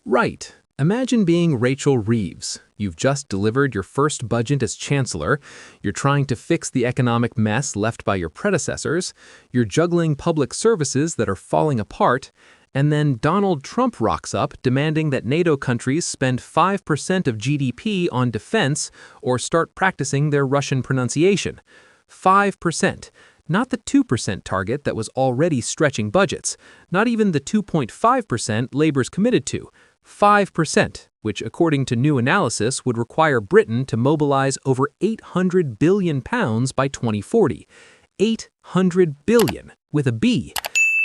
Right. Imagine being Rachel Reeves. You've just delivered your first budget as Chancellor, you're trying to fix the economic mess left by your predecessors, you're juggling public services that are falling apart, and then Donald Trump rocks up demanding that NATO countries spend 5% of GDP on defense or start practicing their Russian pronunciation. 5%. Not the 2% target that was already stretching budgets, not even the 2.5% Labour's committed to. 5%, which according to new analysis would require Britain to mobilize over £800 billion by 2040. 800 billion, with a B.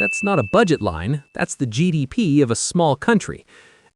That's not a budget line, that's the GDP of a small country.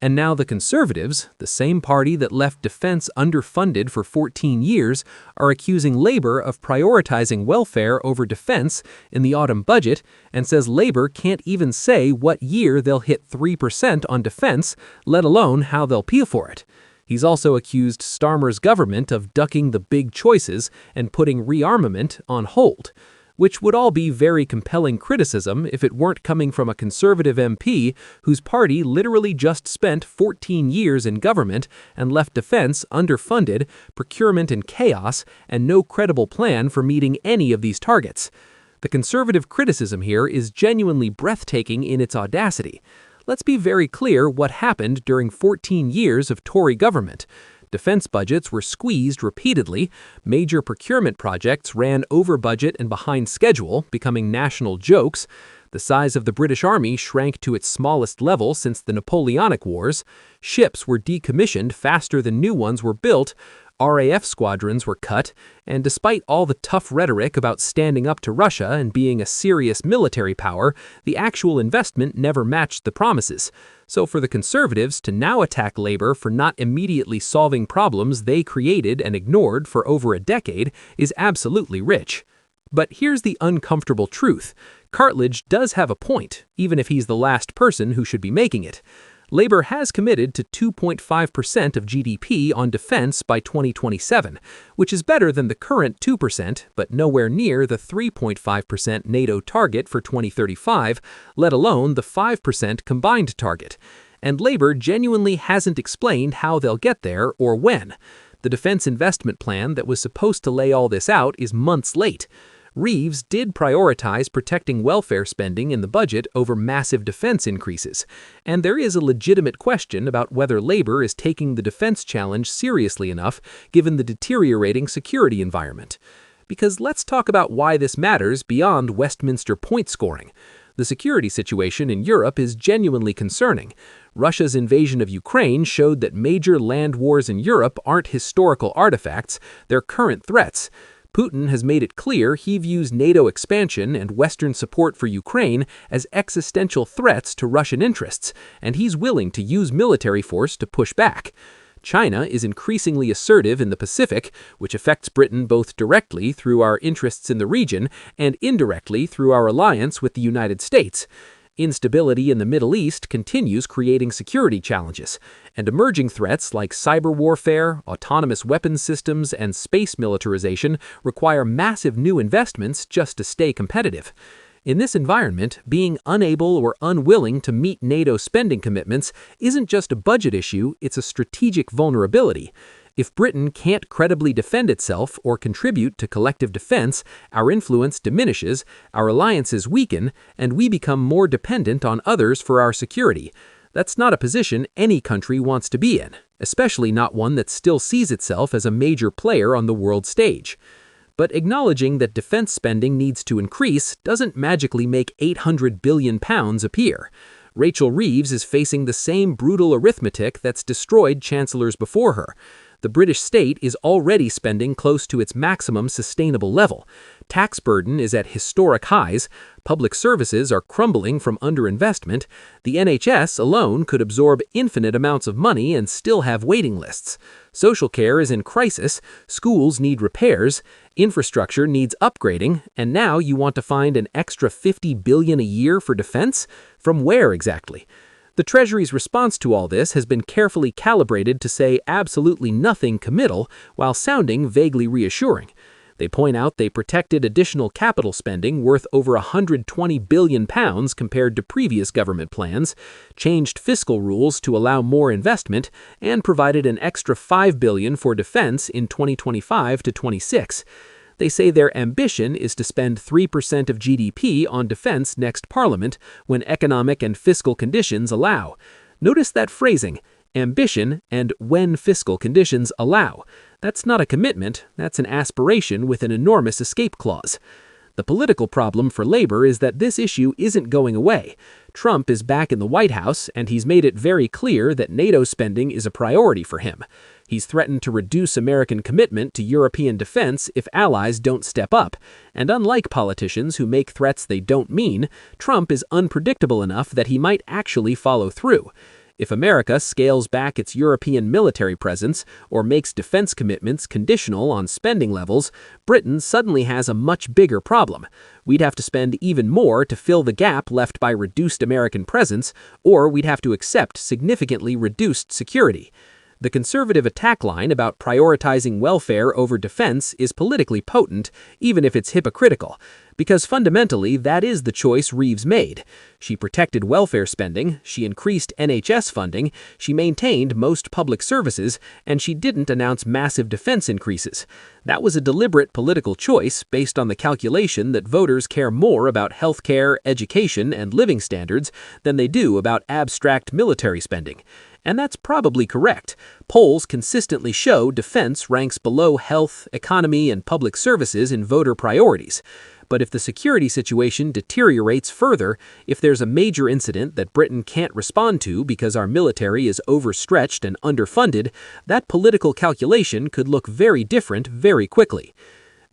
And now the Conservatives, the same party that left defense underfunded for 14 years, are accusing Labour of prioritizing welfare over defense in the autumn budget and says Labour can't even say what year they'll hit 3% on defense, let alone how they'll pay for it. He's also accused Starmer's government of ducking the big choices and putting rearmament on hold, which would all be very compelling criticism if it weren't coming from a Conservative MP whose party literally just spent 14 years in government and left defense underfunded, procurement in chaos, and no credible plan for meeting any of these targets. The Conservative criticism here is genuinely breathtaking in its audacity. Let's be very clear what happened during 14 years of Tory government. Defense budgets were squeezed repeatedly, major procurement projects ran over budget and behind schedule, becoming national jokes, the size of the British Army shrank to its smallest level since the Napoleonic Wars, ships were decommissioned faster than new ones were built, RAF squadrons were cut, and despite all the tough rhetoric about standing up to Russia and being a serious military power, the actual investment never matched the promises. So for the Conservatives to now attack Labour for not immediately solving problems they created and ignored for over a decade is absolutely rich. But here's the uncomfortable truth. Cartledge does have a point, even if he's the last person who should be making it. Labour has committed to 2.5% of GDP on defense by 2027, which is better than the current 2%, but nowhere near the 3.5% NATO target for 2035, let alone the 5% combined target. And Labour genuinely hasn't explained how they'll get there or when. The defense investment plan that was supposed to lay all this out is months late. Reeves did prioritize protecting welfare spending in the budget over massive defense increases, and there is a legitimate question about whether Labour is taking the defense challenge seriously enough given the deteriorating security environment. Because let's talk about why this matters beyond Westminster point scoring. The security situation in Europe is genuinely concerning. Russia's invasion of Ukraine showed that major land wars in Europe aren't historical artifacts, they're current threats. Putin has made it clear he views NATO expansion and Western support for Ukraine as existential threats to Russian interests, and he's willing to use military force to push back. China is increasingly assertive in the Pacific, which affects Britain both directly through our interests in the region and indirectly through our alliance with the United States. Instability in the Middle East continues creating security challenges, and emerging threats like cyber warfare, autonomous weapons systems, and space militarization require massive new investments just to stay competitive. In this environment, being unable or unwilling to meet NATO spending commitments isn't just a budget issue, it's a strategic vulnerability. If Britain can't credibly defend itself or contribute to collective defense, our influence diminishes, our alliances weaken, and we become more dependent on others for our security. That's not a position any country wants to be in, especially not one that still sees itself as a major player on the world stage. But acknowledging that defense spending needs to increase doesn't magically make £800 billion appear. Rachel Reeves is facing the same brutal arithmetic that's destroyed chancellors before her. The British state is already spending close to its maximum sustainable level. Tax burden is at historic highs, public services are crumbling from underinvestment, the NHS alone could absorb infinite amounts of money and still have waiting lists. Social care is in crisis, schools need repairs, infrastructure needs upgrading, and now you want to find an extra $50 billion a year for defense? From where exactly? The Treasury's response to all this has been carefully calibrated to say absolutely nothing committal while sounding vaguely reassuring. They point out they protected additional capital spending worth over £120 billion compared to previous government plans, changed fiscal rules to allow more investment, and provided an extra $5 billion for defense in 2025 to 26. They say their ambition is to spend 3% of GDP on defense next Parliament when economic and fiscal conditions allow. Notice that phrasing, ambition and when fiscal conditions allow. That's not a commitment, that's an aspiration with an enormous escape clause. The political problem for Labour is that this issue isn't going away. Trump is back in the White House, and he's made it very clear that NATO spending is a priority for him. He's threatened to reduce American commitment to European defense if allies don't step up. And unlike politicians who make threats they don't mean, Trump is unpredictable enough that he might actually follow through. If America scales back its European military presence or makes defense commitments conditional on spending levels, Britain suddenly has a much bigger problem. We'd have to spend even more to fill the gap left by reduced American presence, or we'd have to accept significantly reduced security. The conservative attack line about prioritizing welfare over defense is politically potent, even if it's hypocritical, because fundamentally that is the choice Reeves made. She protected welfare spending, she increased NHS funding, she maintained most public services, and she didn't announce massive defense increases. That was a deliberate political choice based on the calculation that voters care more about healthcare, education, and living standards than they do about abstract military spending. And that's probably correct. Polls consistently show defense ranks below health, economy, and public services in voter priorities. But if the security situation deteriorates further, if there's a major incident that Britain can't respond to because our military is overstretched and underfunded, that political calculation could look very different very quickly.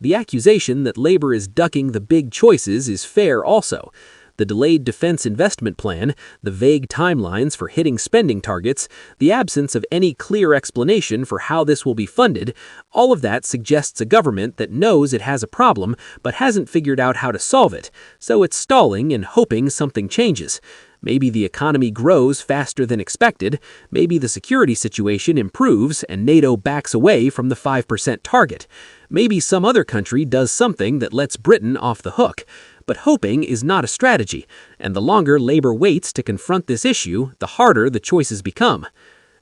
The accusation that Labour is ducking the big choices is fair also. The delayed defense investment plan, the vague timelines for hitting spending targets, the absence of any clear explanation for how this will be funded, all of that suggests a government that knows it has a problem but hasn't figured out how to solve it, so it's stalling and hoping something changes. Maybe the economy grows faster than expected, maybe the security situation improves and NATO backs away from the 5% target. Maybe some other country does something that lets Britain off the hook. But hoping is not a strategy, and the longer Labour waits to confront this issue, the harder the choices become.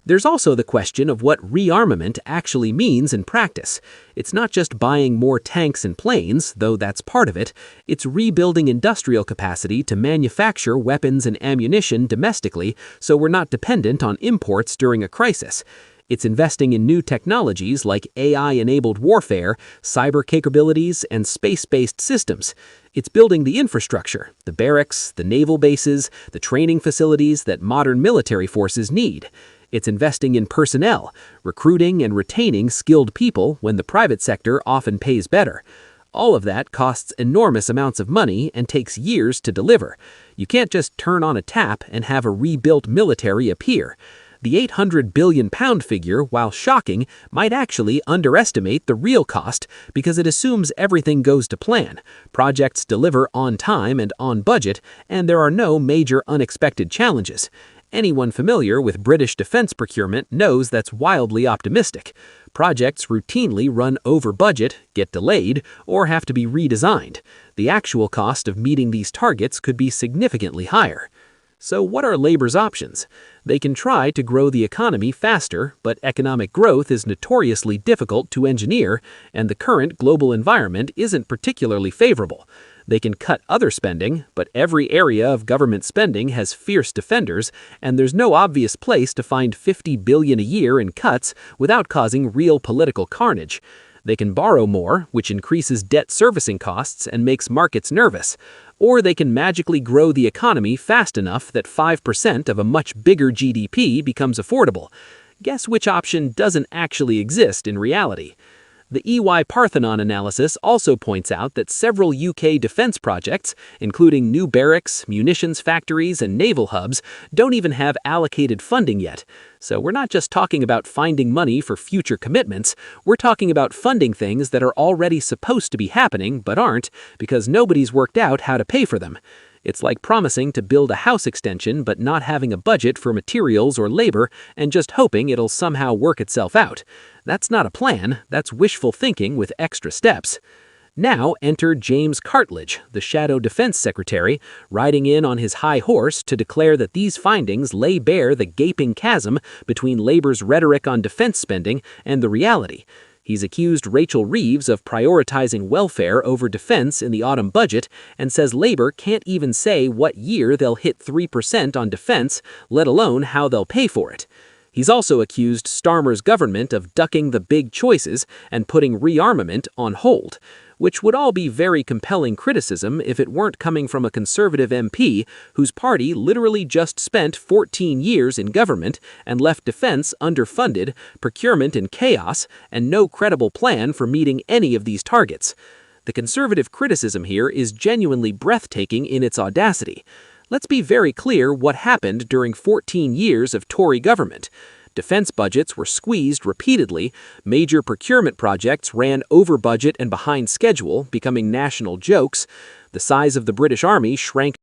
There's also the question of what rearmament actually means in practice. It's not just buying more tanks and planes, though that's part of it. It's rebuilding industrial capacity to manufacture weapons and ammunition domestically so we're not dependent on imports during a crisis. It's investing in new technologies like AI-enabled warfare, cyber capabilities, and space-based systems. It's building the infrastructure, the barracks, the naval bases, the training facilities that modern military forces need. It's investing in personnel, recruiting and retaining skilled people when the private sector often pays better. All of that costs enormous amounts of money and takes years to deliver. You can't just turn on a tap and have a rebuilt military appear. The £800 billion figure, while shocking, might actually underestimate the real cost because it assumes everything goes to plan, projects deliver on time and on budget, and there are no major unexpected challenges. Anyone familiar with British defense procurement knows that's wildly optimistic. Projects routinely run over budget, get delayed, or have to be redesigned. The actual cost of meeting these targets could be significantly higher. So what are Labour's options? They can try to grow the economy faster, but economic growth is notoriously difficult to engineer, and the current global environment isn't particularly favorable. They can cut other spending, but every area of government spending has fierce defenders, and there's no obvious place to find $50 billion a year in cuts without causing real political carnage. They can borrow more, which increases debt servicing costs and makes markets nervous. Or they can magically grow the economy fast enough that 5% of a much bigger GDP becomes affordable. Guess which option doesn't actually exist in reality? The EY Parthenon analysis also points out that several UK defense projects, including new barracks, munitions factories, and naval hubs, don't even have allocated funding yet. So we're not just talking about finding money for future commitments, we're talking about funding things that are already supposed to be happening but aren't because nobody's worked out how to pay for them. It's like promising to build a house extension but not having a budget for materials or labor and just hoping it'll somehow work itself out. That's not a plan, that's wishful thinking with extra steps. Now enter James Cartledge, the Shadow Defense Secretary, riding in on his high horse to declare that these findings lay bare the gaping chasm between Labor's rhetoric on defense spending and the reality. He's accused Rachel Reeves of prioritizing welfare over defense in the autumn budget and says Labor can't even say what year they'll hit 3% on defense, let alone how they'll pay for it. He's also accused Starmer's government of ducking the big choices and putting rearmament on hold, which would all be very compelling criticism if it weren't coming from a Conservative MP whose party literally just spent 14 years in government and left defense underfunded, procurement in chaos, and no credible plan for meeting any of these targets. The Conservative criticism here is genuinely breathtaking in its audacity. Let's be very clear what happened during 14 years of Tory government. Defense budgets were squeezed repeatedly, major procurement projects ran over budget and behind schedule, becoming national jokes, the size of the British Army shrank